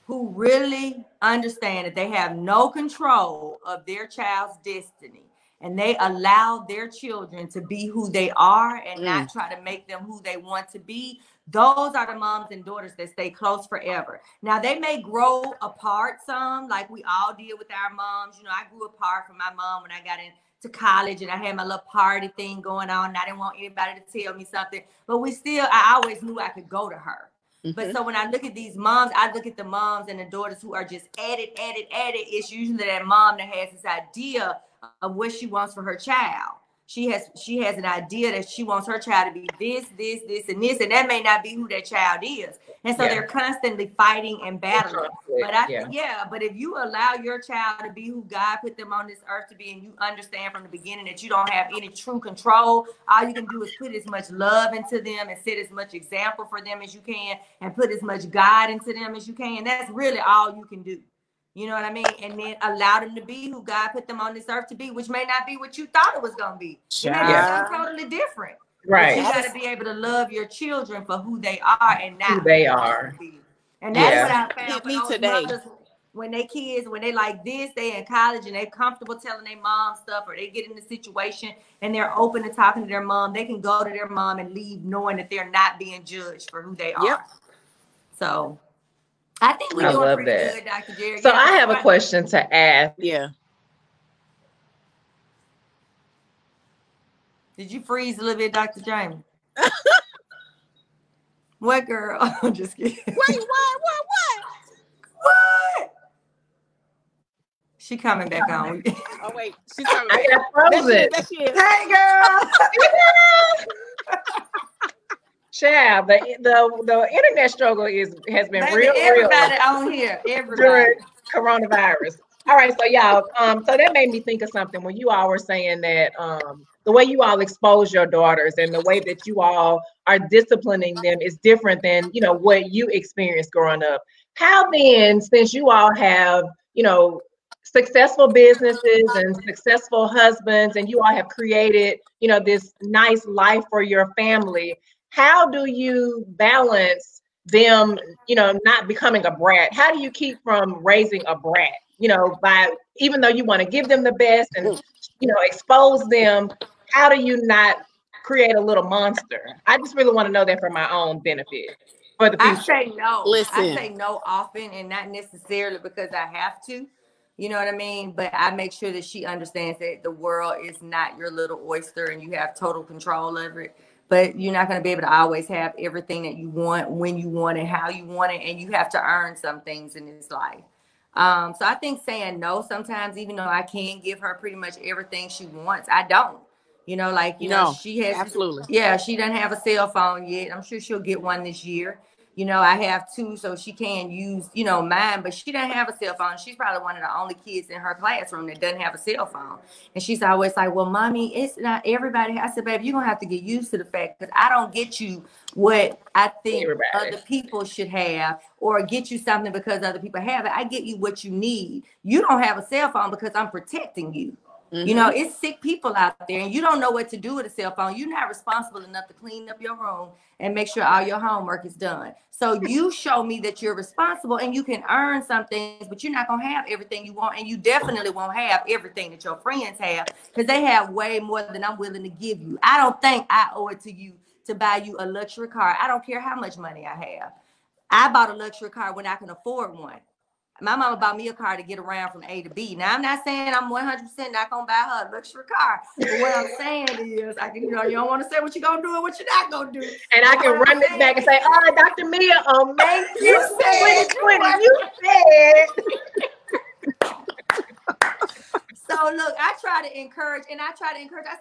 who really understand that they have no control of their child's destiny, and they allow their children to be who they are and not try to make them who they want to be, those are the moms and daughters that stay close forever. Now, they may grow apart some, like we all did with our moms. I grew apart from my mom when I got into college, and I had my little party thing going on, and I didn't want anybody to tell me something. But I always knew I could go to her. But so when I look at these moms, I look at the moms and the daughters who are just at it. It's usually that mom that has this idea of what she wants for her child. She has an idea that she wants her child to be this, and this, and that may not be who that child is. And so they're constantly fighting and battling. But but if you allow your child to be who God put them on this earth to be, and you understand from the beginning that you don't have any true control, all you can do is put as much love into them and set as much example for them as you can, and put as much God into them as you can. That's really all you can do. You know what I mean? And then allow them to be who God put them on this earth to be, which may not be what you thought it was going to be. It may be something totally different. Right. But you got to be able to love your children for who they are and not who they are. And that's what I found for those today. Mothers, when they like this, they in college and they comfortable telling their mom stuff, or they get in a situation and they're open to talking to their mom, they can go to their mom and leave knowing that they're not being judged for who they are. So I think we're doing pretty good, Dr. Jarrett. So I have a question to ask. Yeah. Did you freeze a little bit, Dr. Jamie? What, girl? I'm just kidding. Wait, what? What? She coming back on. Oh, wait. She's coming back. I got frozen. That she is. Hey, girl. Child, the internet struggle has been real. Everybody on here, during coronavirus. All right, so y'all, so that made me think of something when you all were saying that the way you all expose your daughters and the way that you all are disciplining them is different than what you experienced growing up. How then, since you all have successful businesses and successful husbands, and you all have created this nice life for your family, how do you balance them, not becoming a brat? How do you keep from raising a brat, by, even though you want to give them the best and, expose them, how do you not create a little monster? I just really want to know that for my own benefit, for the future. I say no. Listen. I say no often, and not necessarily because I have to. You know what I mean? But I make sure that she understands that the world is not your little oyster and you have total control over it. But you're not going to be able to always have everything that you want, when you want it, how you want it. And you have to earn some things in this life. So I think saying no sometimes, even though I can give her pretty much everything she wants, I don't. She has. Absolutely. Yeah, she doesn't have a cell phone yet. I'm sure she'll get one this year. I have two, so she can use, mine, but she doesn't have a cell phone. She's probably one of the only kids in her classroom that doesn't have a cell phone. And she's always like, well, mommy, it's not everybody. I said, babe, you're going to have to get used to the fact that I don't get you what I think other people should have, or get you something because other people have it. I get you what you need. You don't have a cell phone because I'm protecting you. You know, it's sick people out there, and you don't know what to do with a cell phone. You're not responsible enough to clean up your room and make sure all your homework is done. So you show me that you're responsible and you can earn some things, but you're not going to have everything you want. And you definitely won't have everything that your friends have, because they have way more than I'm willing to give you. I don't think I owe it to you to buy you a luxury car. I don't care how much money I have. I bought a luxury car when I can afford one. My mama bought me a car to get around from A to B. Now, I'm not saying I'm 100% not going to buy her a luxury car. But what I'm saying is, I can, you know, you don't want to say what you're going to do and what you're not going to do. And I can run this back and say, oh, Dr. Mia, on May 2020, you said. So look, I try to encourage. I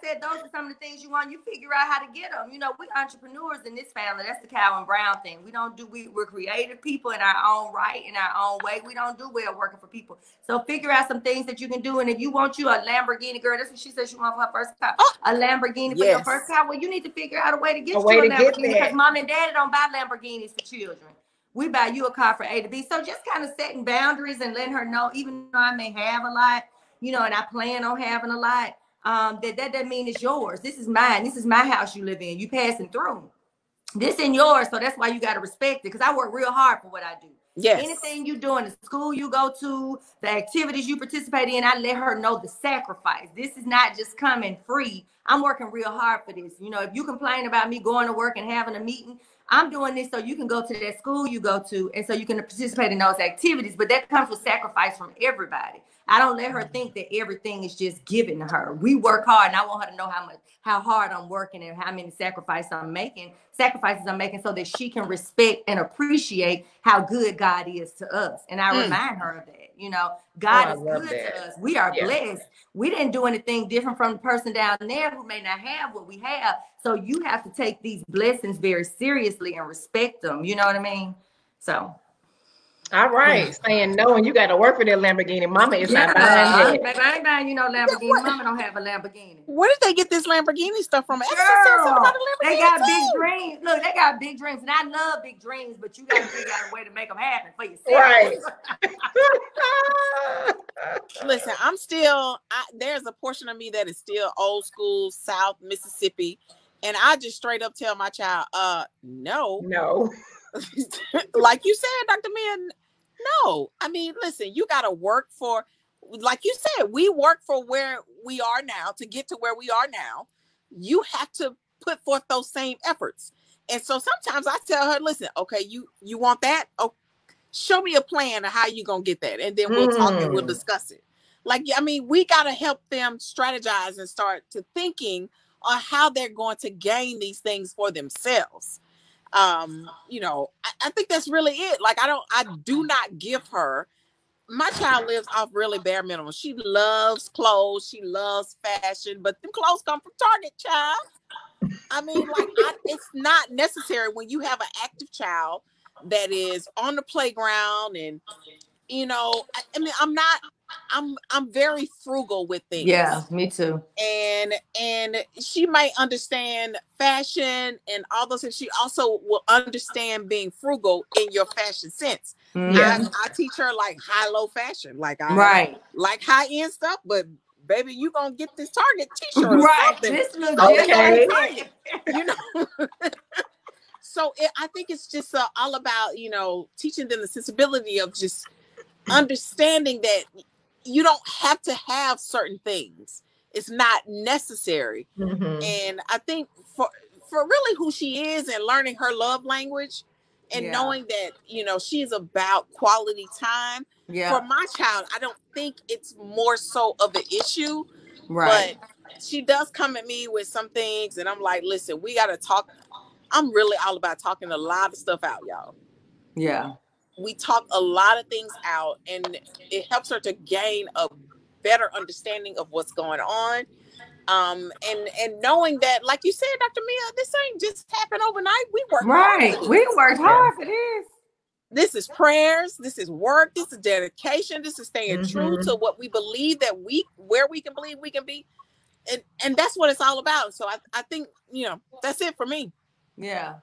said, those are some of the things you want. You figure out how to get them. You know, we're entrepreneurs in this family. That's the Cowan Brown thing. We're creative people in our own right, in our own way. We don't do well working for people. So figure out some things that you can do. And if you want you a Lamborghini, girl, that's what she said she wants for her first car. A Lamborghini for your first car. Well, you need to figure out a way to get you a Lamborghini, because mom and daddy don't buy Lamborghinis for children. We buy you a car for A to B. So just kind of setting boundaries and letting her know, even though I may have a lot, you know, and I plan on having a lot, that doesn't mean it's yours. This is mine. This is my house you live in. You passing through. This ain't yours, so that's why you got to respect it, because I work real hard for what I do. Yes. Anything you do in the school you go to, the activities you participate in, I let her know the sacrifice. This is not just coming free. I'm working real hard for this. You know, if you complain about me going to work and having a meeting, I'm doing this so you can go to that school you go to, and so you can participate in those activities. But that comes with sacrifice from everybody. I don't let her think that everything is just given to her. We work hard, and I want her to know how hard I'm working and how many sacrifices I'm making, so that she can respect and appreciate how good God is to us. And I remind her of that. You know, God is good to us. We are blessed. We didn't do anything different from the person down there who may not have what we have. So you have to take these blessings very seriously and respect them. You know what I mean? So. All right, saying no, and you got to work for that Lamborghini. Mama is not buying that. I ain't buying you no Lamborghini. Mama don't have a Lamborghini. Where did they get this Lamborghini stuff from? Girl, they got big dreams. Look, they got big dreams, and I love big dreams, but you got to figure out a way to make them happen for yourself. Right. Listen, there's a portion of me that is still old school South Mississippi, and I just straight up tell my child, no. Like you said, Dr. Mia, no. I mean, listen, you got to work for, like you said, we work for where we are now to get to where we are now. You have to put forth those same efforts. And so sometimes I tell her, listen, okay, you want that? Oh, show me a plan of how you're going to get that. And then we'll talk and we'll discuss it. Like, I mean, we got to help them strategize and start to thinking on how they're going to gain these things for themselves. You know, I think that's really it. Like, I do not give her, my child lives off really bare minimum. She loves clothes. She loves fashion, but them clothes come from Target, child. I mean, like, it's not necessary when you have an active child that is on the playground. And, you know, I mean, I'm very frugal with things. Yeah, me too. And she might understand fashion and all those things. She also will understand being frugal in your fashion sense. I teach her like high-low fashion. Like I like high-end stuff, but baby, you gonna get this Target t-shirt or something. This looks okay. Target, you know. So I think it's just all about, you know, teaching them the sensibility of just understanding that you don't have to have certain things. It's not necessary. And I think for really who she is and learning her love language and knowing that, you know, she's about quality time. For my child, I don't think it's more so of an issue. Right. But she does come at me with some things, and I'm like, listen, we got to talk. I'm really all about talking a lot of stuff out, y'all. Yeah. We talk a lot of things out, and it helps her to gain a better understanding of what's going on. And knowing that, like you said, Dr. Mia, this ain't just happened overnight. We worked hard. We worked hard for this. This is prayers. This is work. This is dedication. This is staying true to what we believe where we can believe we can be. And that's what it's all about. So I think, you know, that's it for me. Yeah.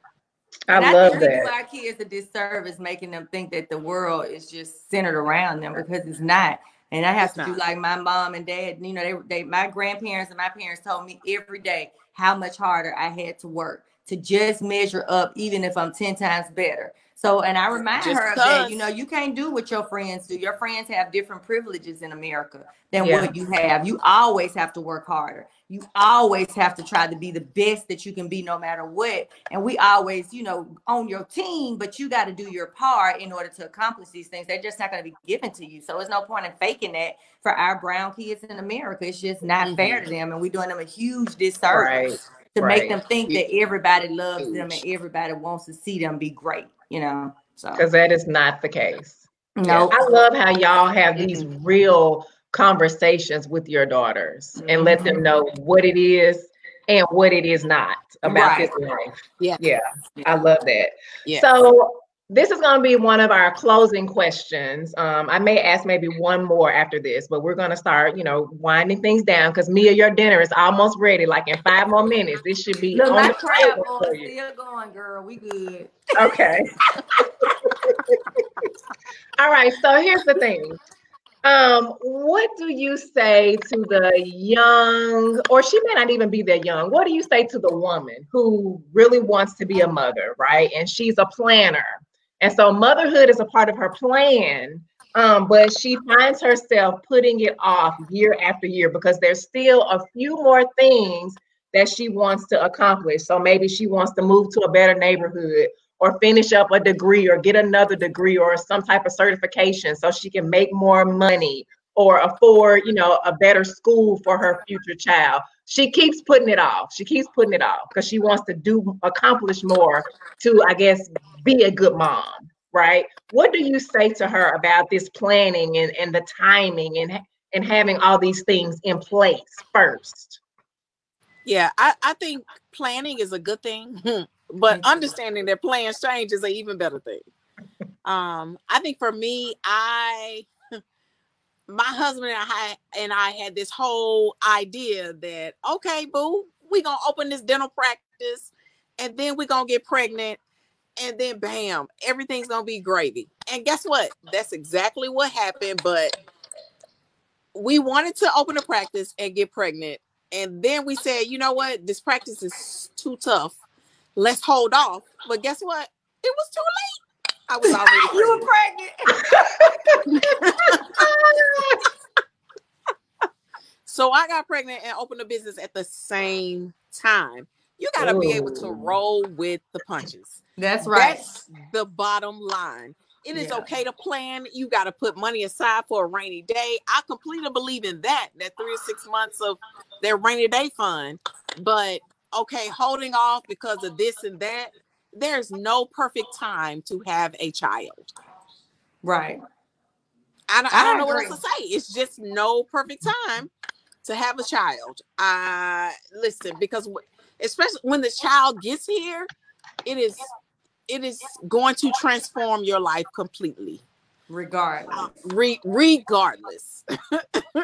I love that. We do our kids a disservice making them think that the world is just centered around them, because it's not. And I have to do like my mom and dad, you know, my grandparents and my parents told me every day how much harder I had to work to just measure up, even if I'm 10 times better. So, and I remind her of that, you know, you can't do what your friends do. Your friends have different privileges in America than what you have. You always have to work harder. You always have to try to be the best that you can be no matter what. And we always, you know, on your team, but you got to do your part in order to accomplish these things. They're just not going to be given to you. So there's no point in faking that for our brown kids in America. It's just not fair to them. And we're doing them a huge disservice to make them think that everybody loves them and everybody wants to see them be great, you know. So because that is not the case. No, I love how y'all have these real conversations with your daughters and let them know what it is and what it is not about this life. Yeah, I love that. So this is going to be one of our closing questions. I may ask maybe one more after this, but we're going to start, you know, winding things down because Mia, your dinner is almost ready. Like in 5 more minutes, this should be on the table for you. Still going, girl. We good. Okay. All right. So here's the thing. What do you say to the young, or she may not even be that young, what do you say to the woman who really wants to be a mother, right? And she's a planner. And so motherhood is a part of her plan, but she finds herself putting it off year after year because there's still a few more things that she wants to accomplish. So maybe she wants to move to a better neighborhood or finish up a degree or get another degree or some type of certification so she can make more money or afford, you know, a better school for her future child. She keeps putting it off. She keeps putting it off because she wants to accomplish more to, I guess, be a good mom, right? What do you say to her about this planning and the timing and having all these things in place first? Yeah, I think planning is a good thing, but understanding that plans change is an even better thing. I think for me, my husband and I had this whole idea that, okay, boo, we're going to open this dental practice and then we're going to get pregnant and then bam, everything's going to be gravy. And guess what? That's exactly what happened. But we wanted to open a practice and get pregnant. And then we said, you know what? This practice is too tough. Let's hold off. But guess what? It was too late. I was already pregnant. So I got pregnant and opened a business at the same time. You got to be able to roll with the punches. That's right. That's the bottom line. It is okay to plan. You got to put money aside for a rainy day. I completely believe in that 3 or 6 months of their rainy day fund. But okay, holding off because of this and that, there's no perfect time to have a child. Right. I don't know what else to say. It's just no perfect time to have a child. Listen, because especially when the child gets here, it is going to transform your life completely. Regardless. Regardless.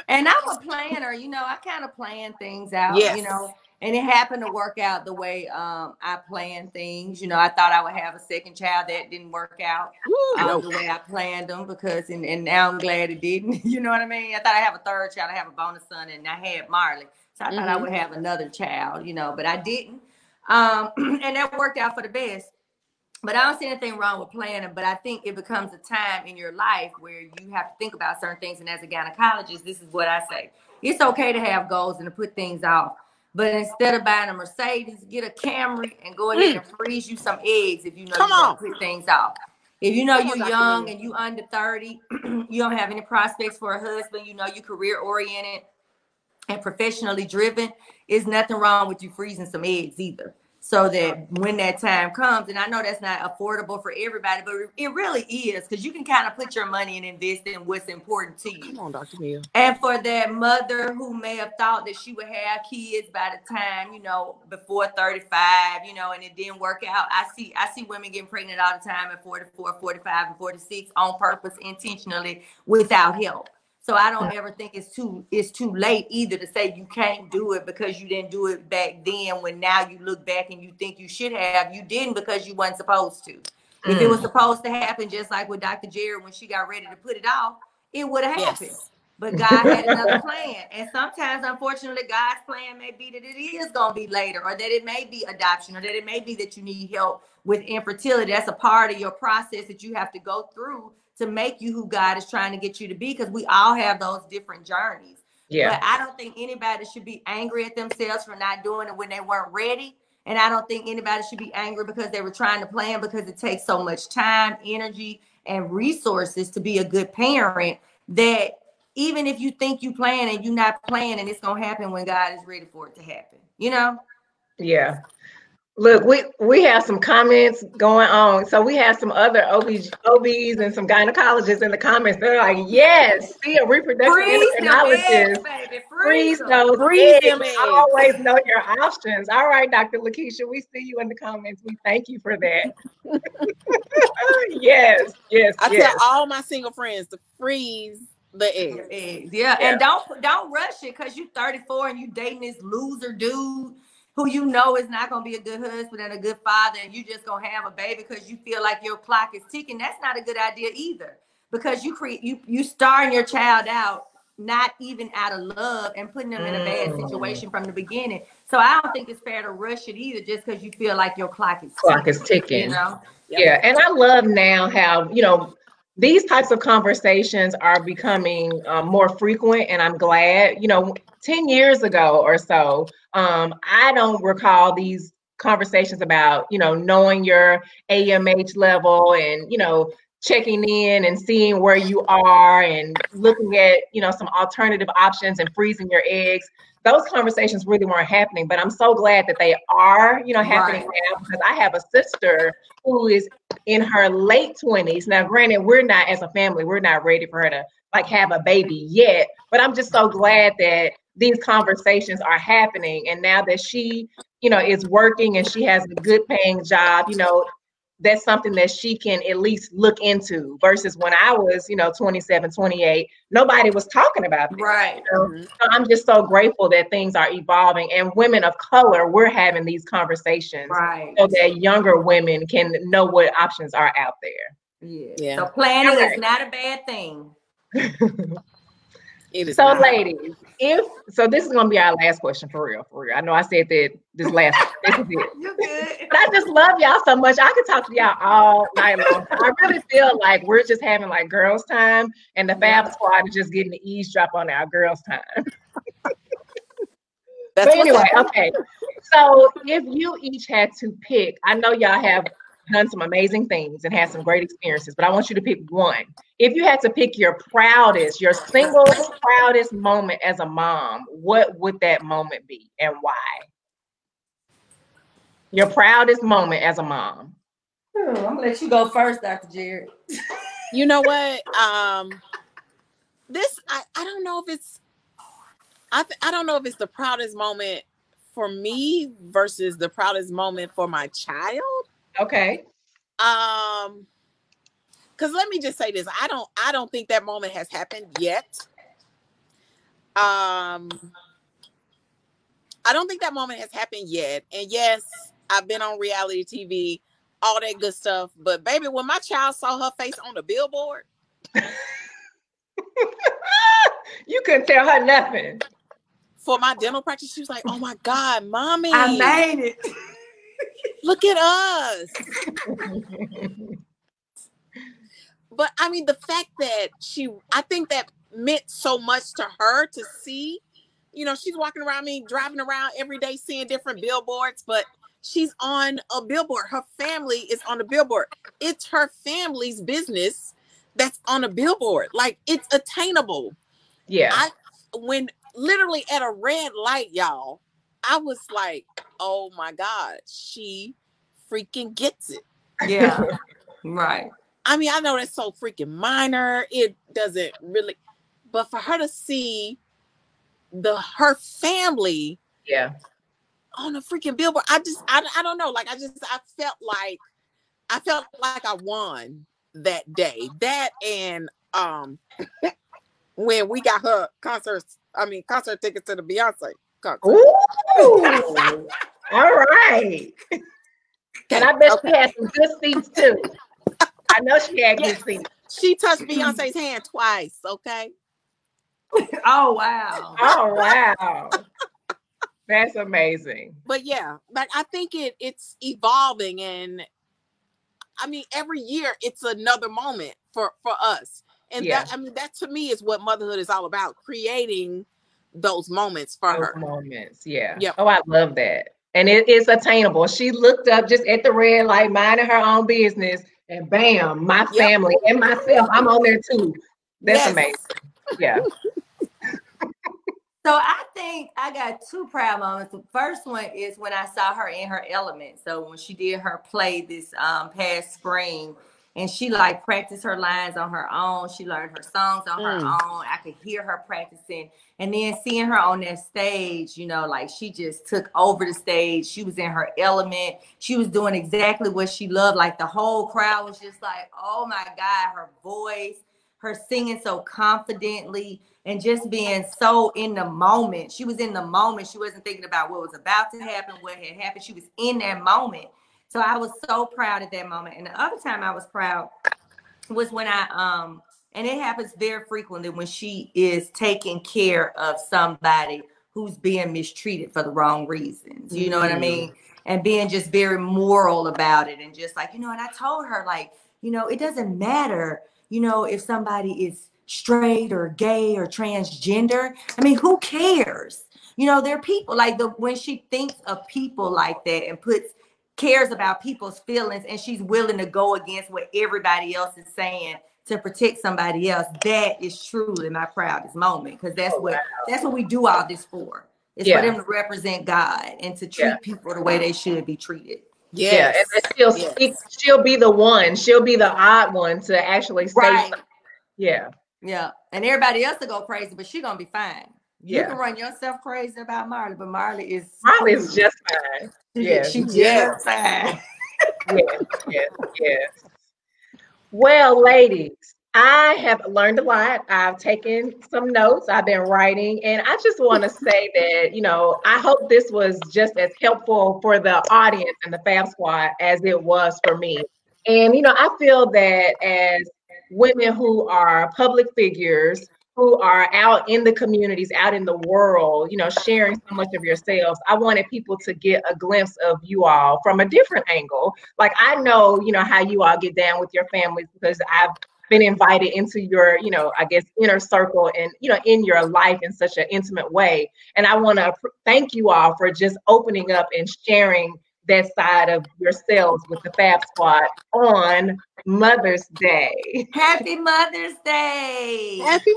And I'm a planner, you know, I kind of plan things out, you know, and it happened to work out the way I plan things. You know, I thought I would have a second child. That didn't work out the way I planned them because, and now I'm glad it didn't. You know what I mean? I thought I'd have a third child. I have a bonus son and I had Marley. So I thought I would have another child, you know, but I didn't. And that worked out for the best. But I don't see anything wrong with planning, but I think it becomes a time in your life where you have to think about certain things. And as a gynecologist, this is what I say. It's okay to have goals and to put things off. But instead of buying a Mercedes, get a Camry and go ahead and freeze you some eggs if you know you're going to put things off. If you know you're young and you under 30, you don't have any prospects for a husband, you know you're career-oriented and professionally driven, there's nothing wrong with you freezing some eggs either. So that when that time comes, and I know that's not affordable for everybody, but it really is, because you can kind of put your money and invest in what's important to you. Come on, Dr. Mia. And for that mother who may have thought that she would have kids by the time, you know, before 35, you know, and it didn't work out. I see women getting pregnant all the time at 44, 45, and 46 on purpose, intentionally, without help. So I don't ever think it's too late either to say you can't do it because you didn't do it back then, when now you look back and you think you should have. You didn't because you weren't supposed to. If it was supposed to happen, just like with Dr. Jarrett, when she got ready to put it off, it would have happened. but God had another plan. And sometimes, unfortunately, God's plan may be that it is going to be later, or that it may be adoption, or that it may be that you need help with infertility. That's a part of your process that you have to go through to make you who God is trying to get you to be, because we all have those different journeys. Yeah. But I don't think anybody should be angry at themselves for not doing it when they weren't ready. And I don't think anybody should be angry because they were trying to plan, because it takes so much time, energy, and resources to be a good parent, that even if you think you plan and you're not planning, it's going to happen when God is ready for it to happen, you know? Yeah. Look, we have some comments going on. So we have some other OBs and some gynecologists in the comments. They're like, yes, see a reproductive Freeze them eggs, endocrinologist. baby. Freeze them. those Freeze eggs. them eggs. Always know your options. All right, Dr. Lakeisha, we see you in the comments. We thank you for that. Yes. I tell all my single friends to freeze the eggs. Yeah. And don't rush it because you're 34 and you dating this loser dude who you know is not going to be a good husband and a good father, and you just going to have a baby because you feel like your clock is ticking. That's not a good idea either, because you starting your child out not even out of love and putting them in a bad situation from the beginning. So I don't think it's fair to rush it either just because you feel like your clock is ticking. You know? Yep. Yeah. And I love now how, these types of conversations are becoming more frequent, and I'm glad. 10 years ago or so, I don't recall these conversations about, knowing your AMH level and, checking in and seeing where you are and looking at, some alternative options and freezing your eggs. Those conversations really weren't happening, but I'm so glad that they are, happening now, because I have a sister who is in her late 20s. Now, granted, we're not, as a family, we're not ready for her to have a baby yet, but I'm just so glad that these conversations are happening. And now that she, is working and she has a good paying job, that's something that she can at least look into, versus when I was, 27, 28, nobody was talking about this. Right. So I'm just so grateful that things are evolving, and women of color, we're having these conversations so that younger women can know what options are out there. Yeah. So planning is not a bad thing. It is so not. Ladies, this is gonna be our last question for real. I know I said that this is it. You're good. But I just love y'all so much. I could talk to y'all all night long. I really feel like we're just having girls' time, and the Fab Squad is just getting to eavesdrop on our girls' time. But anyway, okay. So if you each had to pick, I know y'all have done some amazing things and had some great experiences, but I want you to pick one. If you had to pick your single proudest moment as a mom, what would that moment be and why? Your proudest moment as a mom. I'm gonna let you go first, Dr. Jarrett. You know what? I don't know if it's I don't know if it's the proudest moment for me versus the proudest moment for my child. Okay. Because let me just say this. I don't think that moment has happened yet. I don't think that moment has happened yet. And yes, I've been on reality TV, all that good stuff. But baby, when my child saw her face on the billboard, you couldn't tell her nothing. For my dental practice, she was like, "Oh my God, mommy, I made it. Look at us." But I mean, the fact that I think that meant so much to her to see. She's walking around me, driving around every day, seeing different billboards, but she's on a billboard. Her family is on a billboard. It's her family's business that's on a billboard. It's attainable. Yeah. When literally at a red light, y'all, I was like, oh my God, she freaking gets it. Yeah. Right. I mean, I know that's so freaking minor. It doesn't really, but for her to see her family, on a freaking billboard, I don't know. I felt like I won that day. That and when we got her concert tickets to the Beyonce concert. Ooh, all right. And I bet she had some good seats too. I know she had good seats. She touched Beyonce's hand twice, okay? Oh, wow. Oh, wow. That's amazing. But yeah, like I think it's evolving, and I mean every year it's another moment for us. And Yeah. that to me is what motherhood is all about, creating those moments for Those her. moments. Yeah. Yep. Oh, I love that. And it is attainable. She looked up just at the red light, minding her own business, and bam, my family and myself, I'm on there too. That's amazing. Yeah. So I think I got two proud moments. The first one is when I saw her in her element. So when she did her play this past spring, and she like practiced her lines on her own. She learned her songs on her own. I could hear her practicing. And then seeing her on that stage, you know, like she just took over the stage. She was in her element. She was doing exactly what she loved. Like the whole crowd was just like, oh my God, her voice, her singing so confidently, and just being so in the moment. She was in the moment. She wasn't thinking about what was about to happen, what had happened. She was in that moment. So I was so proud at that moment. And the other time I was proud was when and it happens very frequently when she is taking care of somebody who's being mistreated for the wrong reasons. You know what I mean? And being just very moral about it, and just like, you know, and I told her, like, you know, it doesn't matter, you know, if somebody is straight or gay or transgender. I mean, who cares? You know, there are people like when she thinks of people like that and cares about people's feelings, and she's willing to go against what everybody else is saying to protect somebody else, that is truly my proudest moment, because that's what we do all this for. It's for them to represent God and to treat people the way they should be treated. Yeah, and she'll be the one. She'll be the odd one to actually say something. Yeah. Yeah. And everybody else will go crazy, but she's gonna be fine. You can run yourself crazy about Marley, but Marley is just fine. She just fine. Yes. Well, ladies, I have learned a lot. I've taken some notes. I've been writing, and I just want to say that, you know, I hope this was just as helpful for the audience and the Fab Squad as it was for me. And, you know, I feel that as women who are public figures, who are out in the communities, out in the world, you know, sharing so much of yourselves, I wanted people to get a glimpse of you all from a different angle. Like, I know, you know, how you all get down with your families, because I've been invited into your, you know, I guess, inner circle and, you know, in your life in such an intimate way. And I want to thank you all for just opening up and sharing that side of yourselves with the Fab Squad on Mother's Day. Happy Mother's Day. Happy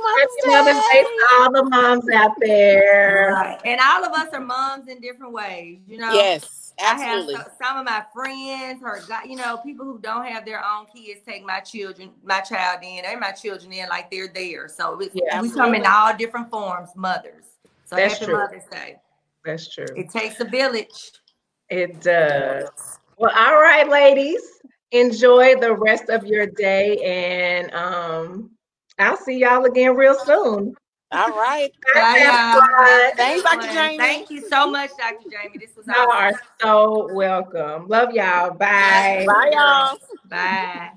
Mother's Day to all the moms out there. Right. And all of us are moms in different ways, you know. Yes, absolutely. I have some of my friends, you know, people who don't have their own kids take my child in, and my children in like they're there. So we come in all different forms, mothers. So that's happy true. Mother's Day. That's true. It takes a village. It does. Well, all right, ladies. Enjoy the rest of your day, and I'll see y'all again real soon. All right. Bye, thanks, Dr. Jamie. Thank you so much, Dr. Jamie. This was awesome. You are so welcome. Love y'all. Bye. Bye, y'all. Bye.